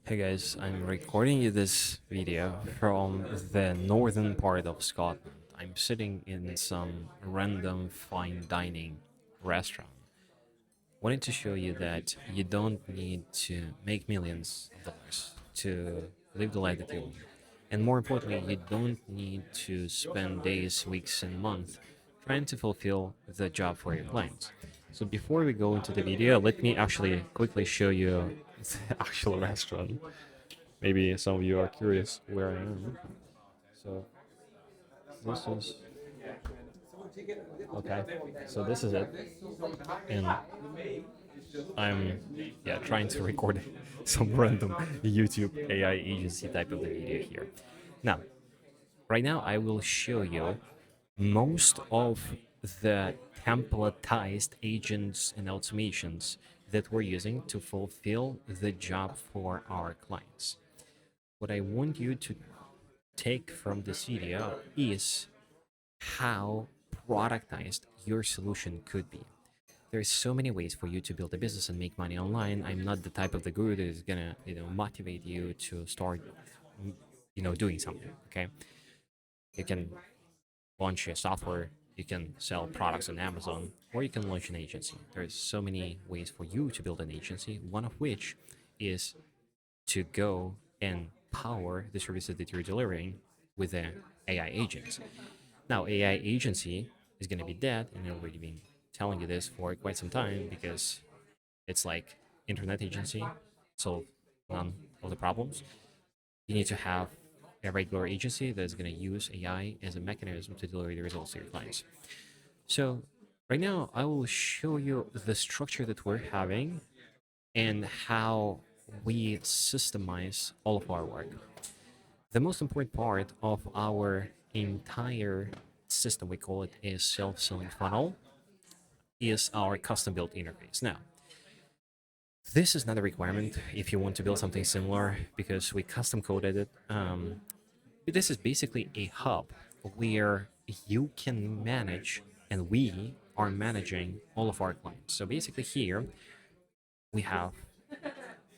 Hey guys, I'm recording you this video from the northern part of Scotland. I'm sitting in some random fine dining restaurant. Wanted to show you that you don't need to make millions of dollars to live the life that you want. And more importantly, you don't need to spend days, weeks, and months trying to fulfill the job for your clients. So before we go into the video, let me actually quickly show you the actual restaurant. Maybe some of you are curious where I am. So this is okay. So this is it, and I'm trying to record some random YouTube AI agency type of the video here. Now, right now I will show you most of the templatized agents and automations that we're using to fulfill the job for our clients. What I want you to take from this video is how productized your solution could be. There's so many ways for you to build a business and make money online. I'm not the type of the guru that is gonna, motivate you to start, doing something. Okay, you can launch a software, you can sell products on Amazon, or you can launch an agency. There's so many ways for you to build an agency. One of which is to go and power the services that you're delivering with an AI agent. Now, AI agency is going to be dead, and I've already been telling you this for quite some time because it's like internet agency solve none of the problems. You need to have a regular agency that's going to use AI as a mechanism to deliver the results to your clients. So right now, I will show you the structure that we're having and how we systemize all of our work. The most important part of our entire system, we call it a self-selling funnel, is our custom built interface. Now, this is not a requirement if you want to build something similar because we custom coded it. This is basically a hub where you can manage, and we are managing all of our clients. So basically, here we have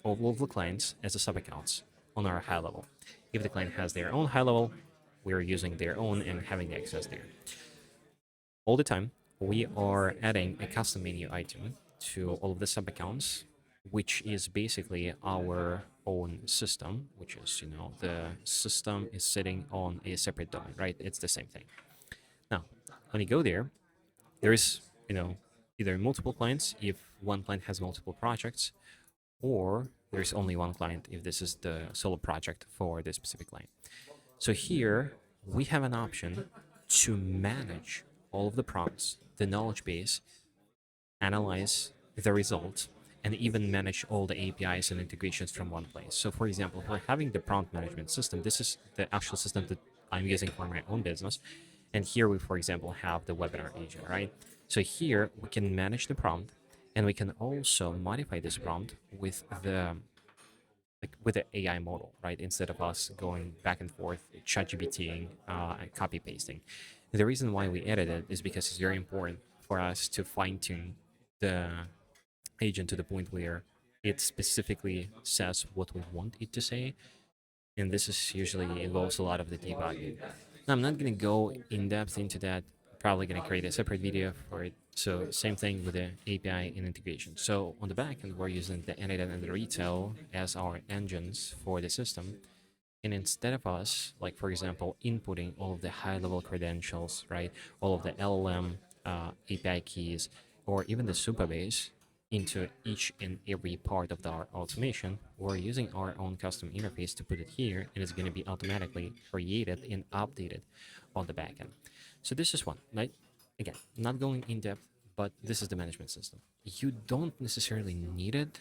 all of the clients as a sub accounts on our high level. If the client has their own high level, we're using their own and having the access there. All the time, we are adding a custom menu item to all of the sub accounts, which is basically our own system, which is, the system is sitting on a separate domain, right? It's the same thing. Now, when you go there, there is, either multiple clients if one client has multiple projects, or there's only one client if this is the solo project for this specific client. So here we have an option to manage all of the prompts, the knowledge base, analyze the results, and even manage all the APIs and integrations from one place. So for example, if we're having the prompt management system, this is the actual system that I'm using for my own business. And here we, for example, have the webinar agent, right? So here we can manage the prompt, and we can also modify this prompt with the AI model, right? Instead of us going back and forth, ChatGPTing and copy pasting. The reason why we edit it is because it's very important for us to fine tune the agent to the point where it specifically says what we want it to say, and this is usually involves a lot of the debugging. Now, I'm not going to go in depth into that. Probably going to create a separate video for it. So same thing with the API and integration. So on the back end, we're using the Anida and the retail as our engines for the system. And instead of us, like for example, inputting all of the high-level credentials, right, all of the LLM API keys, or even the Supabase into each and every part of our automation, we're using our own custom interface to put it here, and it's going to be automatically created and updated on the backend. So this is one, right? Again, not going in depth, but this is the management system. You don't necessarily need it.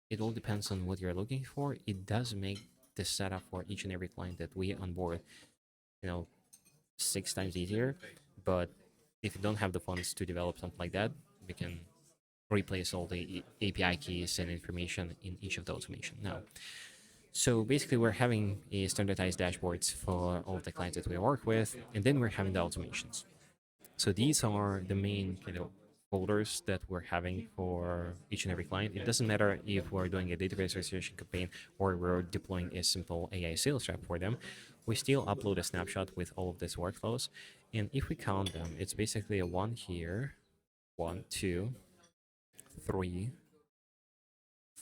It all depends on what you're looking for. It does make the setup for each and every client that we onboard, you know, 6 times easier. But if you don't have the funds to develop something like that, we can replace all the API keys and information in each of the automation. Now, so basically, we're having a standardized dashboards for all of the clients that we work with, and then we're having the automations. So these are the main folders that we're having for each and every client. It doesn't matter if we're doing a database registration campaign or we're deploying a simple AI sales trap for them. We still upload a snapshot with all of these workflows. And if we count them, it's basically a one here, one, two, three,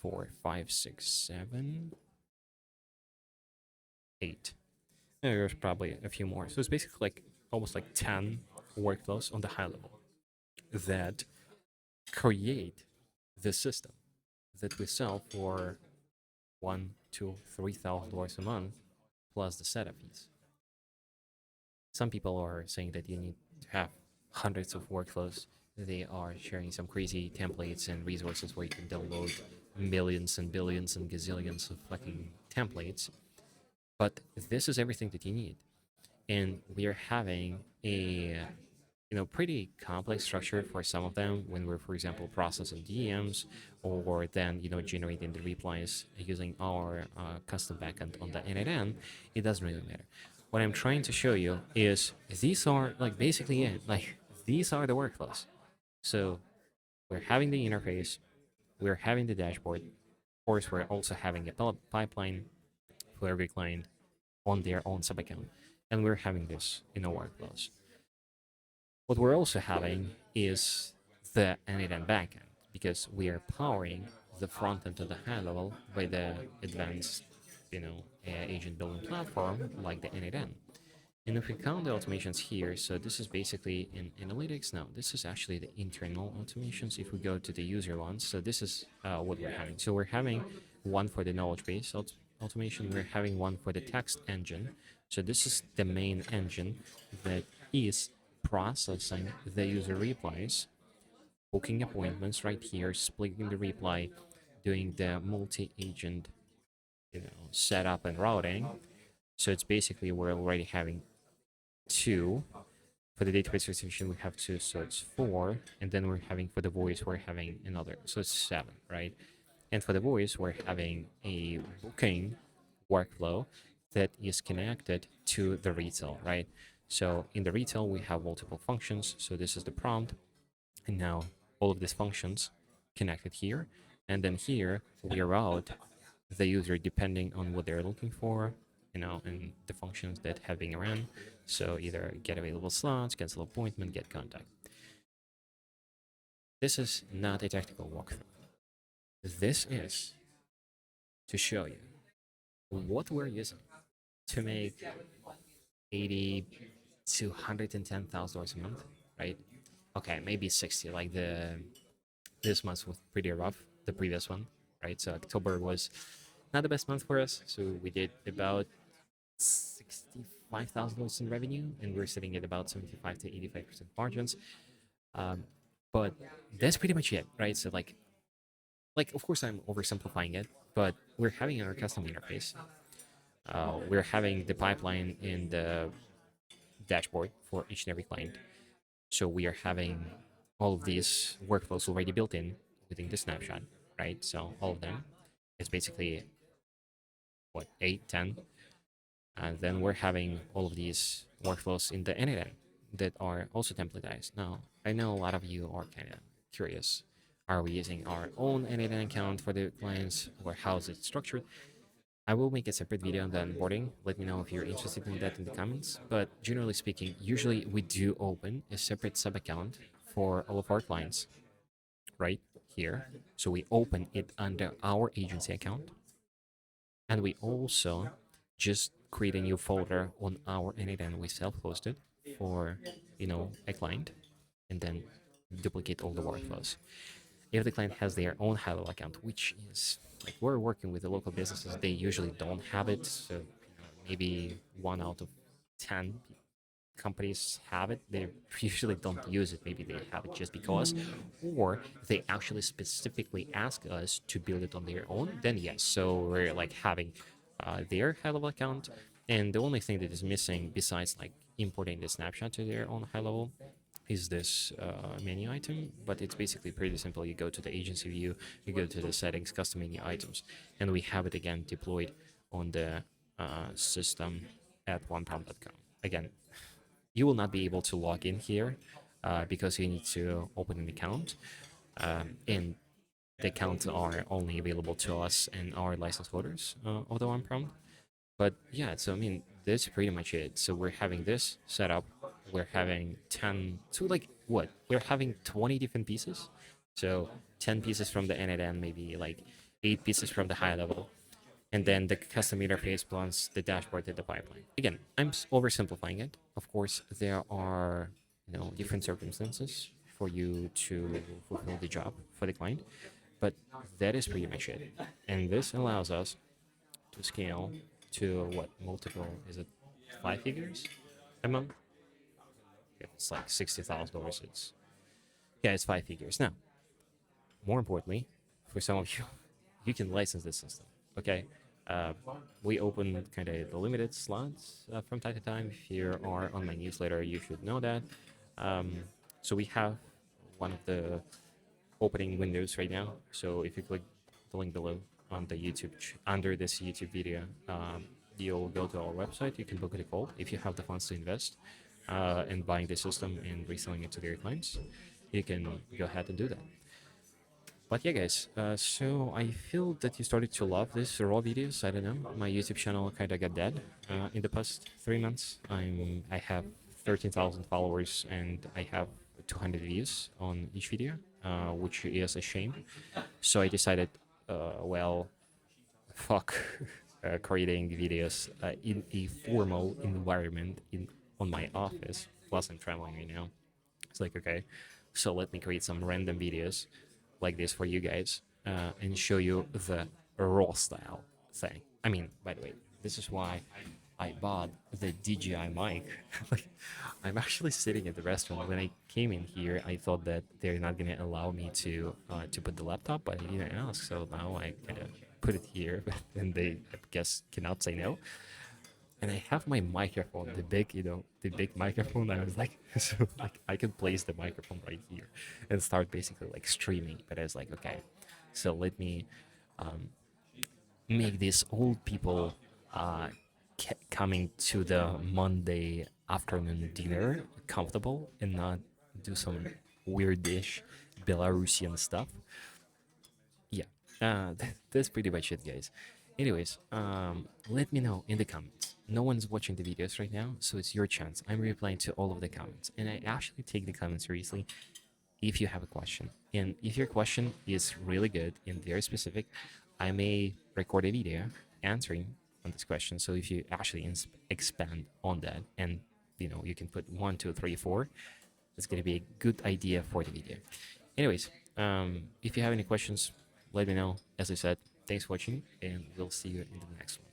four, five, six, seven, eight. And there's probably a few more. So it's basically like almost like 10 workflows on the high level that create the system that we sell for one, two, $3,000 a month plus the setup fees. Some people are saying that you need to have hundreds of workflows. They are sharing some crazy templates and resources where you can download millions and billions and gazillions of fucking templates. But this is everything that you need. And we are having a pretty complex structure for some of them when we're, for example, processing DMs or then, generating the replies using our custom backend on the NNN. It doesn't really matter. What I'm trying to show you is these are like basically it. Like these are the workflows. So we're having the interface, we're having the dashboard. Of course, we're also having a pipeline for every client on their own sub account, and we're having this in our workflows. What we're also having is the N8N backend because we are powering the front end to the high level by the advanced, agent building platform like the N8N. And if we count the automations here, so this is basically in analytics. Now, this is actually the internal automations. If we go to the user ones, so this is what we're having. So we're having one for the knowledge base automation. We're having one for the text engine. So this is the main engine that is processing the user replies, booking appointments right here, splitting the reply, doing the multi-agent, setup and routing. So it's basically we're already having two. For the database restriction, we have two, so it's four. And then we're having for the voice, we're having another, so it's seven, right? And for the voice, we're having a booking workflow that is connected to the retail, right? So in the retail, we have multiple functions. So this is the prompt. And now all of these functions connected here. And then here we route the user depending on what they're looking for, and the functions that have been run. So either get available slots, cancel appointment, get contact. This is not a technical walkthrough. This is to show you what we're using to make 80 to $110,000 a month, right? Okay, maybe 60. Like this month was pretty rough. The previous one, right? So October was not the best month for us. So we did about $65,000 in revenue, and we're sitting at about 75 to 85% margins. Um, but that's pretty much it, right? So like of course I'm oversimplifying it, but we're having our custom interface. We're having the pipeline in the dashboard for each and every client. So we are having all of these workflows already built in within the snapshot, right? So all of them. It's basically what, 8, 10. And then we're having all of these workflows in the NLN that are also templatized. Now, I know a lot of you are kind of curious. Are we using our own NLN account for the clients, or how is it structured? I will make a separate video on the onboarding. Let me know if you're interested in that in the comments. But generally speaking, usually we do open a separate sub account for all of our clients right here. So we open it under our agency account. And we also just create a new folder on our N8N we self-hosted for, a client, and then duplicate all the workflows. If the client has their own Hello account, which is like we're working with the local businesses, they usually don't have it. So maybe 1 out of 10 companies have it. They usually don't use it. Maybe they have it just because, or they actually specifically ask us to build it on their own. Then yes, so we're like having their high level account, and the only thing that is missing besides like importing the snapshot to their own high level is this menu item, but it's basically pretty simple. You go to the agency view, you go to the settings, custom menu items, and we have it again deployed on the system at oneprompt.com. Again, you will not be able to log in here because you need to open an account, and the accounts are only available to us and our license holders of the one prompt. But yeah, so I mean, that's pretty much it. So we're having this set up. We're having 10, so like what? We're having 20 different pieces. So 10 pieces from the NLN, maybe like 8 pieces from the high level. And then the custom interface plus the dashboard and the pipeline. Again, I'm oversimplifying it. Of course, there are different circumstances for you to fulfill the job for the client, but that is pretty much it. And this allows us to scale to what multiple is it 5 figures a month? If it's like $60,000, it's yeah, it's 5 figures. Now, more importantly, for some of you, you can license this system. Okay, uh, we open kind of the limited slots from time to time. If you are on my newsletter, you should know that. Um, so we have one of the opening windows right now. So if you click the link below on the under this YouTube video, you'll go to our website. You can book a call if you have the funds to invest in buying the system and reselling it to their clients. You can go ahead and do that. But yeah, guys, so I feel that you started to love these raw videos. I don't know, my YouTube channel kind of got dead in the past 3 months. I have 13,000 followers and I have 200 views on each video, which is a shame. So I decided, well, fuck creating videos in a formal environment on my office. Plus, I'm traveling right now. It's like, okay, so let me create some random videos like this for you guys and show you the raw style thing. I mean, by the way, this is why I bought the DJI mic. Like, I'm actually sitting at the restaurant. When I came in here, I thought that they're not gonna allow me to put the laptop, but I didn't ask. So now I kind of put it here, and they, I guess, cannot say no. And I have my microphone, the big, the big microphone. I was like, so like I can place the microphone right here and start basically like streaming. But I was like, okay, so let me make these old people uh, coming to the Monday afternoon dinner comfortable and not do some weirdish Belarusian stuff. Yeah, that's pretty much it, guys. Anyways, let me know in the comments. No one's watching the videos right now, so it's your chance. I'm replying to all of the comments, and I actually take the comments seriously if you have a question. And if your question is really good and very specific, I may record a video answering on this question. So if you actually expand on that, and you can put one, two, three, four, it's going to be a good idea for the video. Anyways, if you have any questions, let me know. As I said, thanks for watching, and we'll see you in the next one.